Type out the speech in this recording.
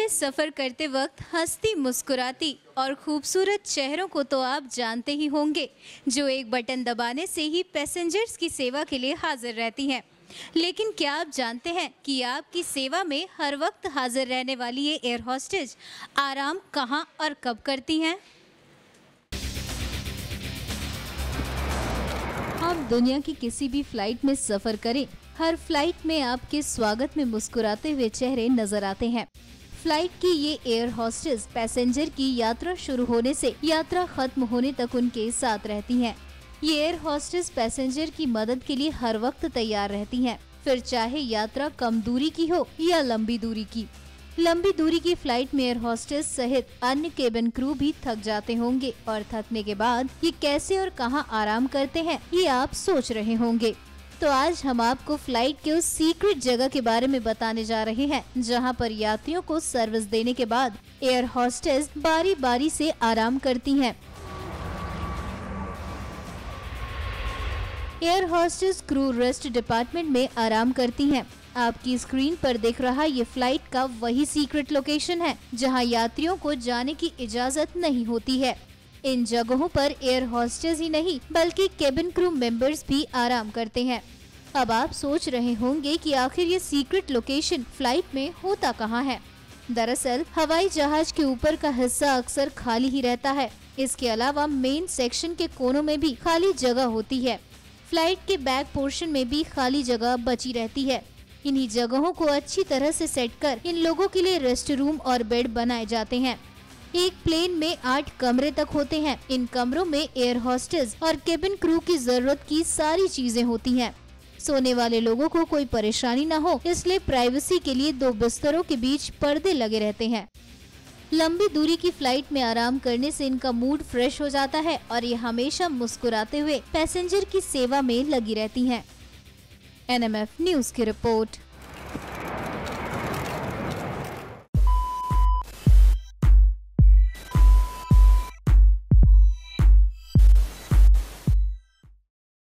में सफर करते वक्त हंसती मुस्कुराती और खूबसूरत चेहरों को तो आप जानते ही होंगे, जो एक बटन दबाने से ही पैसेंजर्स की सेवा के लिए हाजिर रहती हैं। लेकिन क्या आप जानते हैं कि आपकी सेवा में हर वक्त हाजिर रहने वाली ये एयर होस्टेज आराम कहां और कब करती हैं? आप दुनिया की किसी भी फ्लाइट में सफर करें, हर फ्लाइट में आपके स्वागत में मुस्कुराते हुए चेहरे नजर आते हैं। फ्लाइट की ये एयर होस्टेस पैसेंजर की यात्रा शुरू होने से यात्रा खत्म होने तक उनके साथ रहती हैं। ये एयर होस्टेस पैसेंजर की मदद के लिए हर वक्त तैयार रहती हैं, फिर चाहे यात्रा कम दूरी की हो या लंबी दूरी की। लंबी दूरी की फ्लाइट में एयर होस्टेस सहित अन्य केबिन क्रू भी थक जाते होंगे और थकने के बाद ये कैसे और कहां आराम करते हैं, ये आप सोच रहे होंगे। तो आज हम आपको फ्लाइट के उस सीक्रेट जगह के बारे में बताने जा रहे हैं, जहां पर यात्रियों को सर्विस देने के बाद एयर होस्टेस बारी बारी से आराम करती हैं। Air hostess crew rest department में आराम करती हैं। आपकी स्क्रीन पर दिख रहा ये फ्लाइट का वही सीक्रेट लोकेशन है, जहां यात्रियों को जाने की इजाजत नहीं होती है। इन जगहों पर एयर होस्टेस ही नहीं बल्कि केबिन क्रू मेंबर्स भी आराम करते हैं। अब आप सोच रहे होंगे कि आखिर ये सीक्रेट लोकेशन फ्लाइट में होता कहाँ है। दरअसल हवाई जहाज के ऊपर का हिस्सा अक्सर खाली ही रहता है। इसके अलावा मेन सेक्शन के कोनों में भी खाली जगह होती है। फ्लाइट के बैक पोर्शन में भी खाली जगह बची रहती है। इन्हीं जगहों को अच्छी तरह से सेट कर इन लोगों के लिए रेस्ट रूम और बेड बनाए जाते हैं। एक प्लेन में 8 कमरे तक होते हैं। इन कमरों में एयर होस्टेस और केबिन क्रू की जरूरत की सारी चीजें होती हैं। सोने वाले लोगों को कोई परेशानी न हो, इसलिए प्राइवेसी के लिए 2 बिस्तरों के बीच पर्दे लगे रहते हैं। लंबी दूरी की फ्लाइट में आराम करने से इनका मूड फ्रेश हो जाता है और ये हमेशा मुस्कुराते हुए पैसेंजर की सेवा में लगी रहती हैं। NMF न्यूज की रिपोर्ट।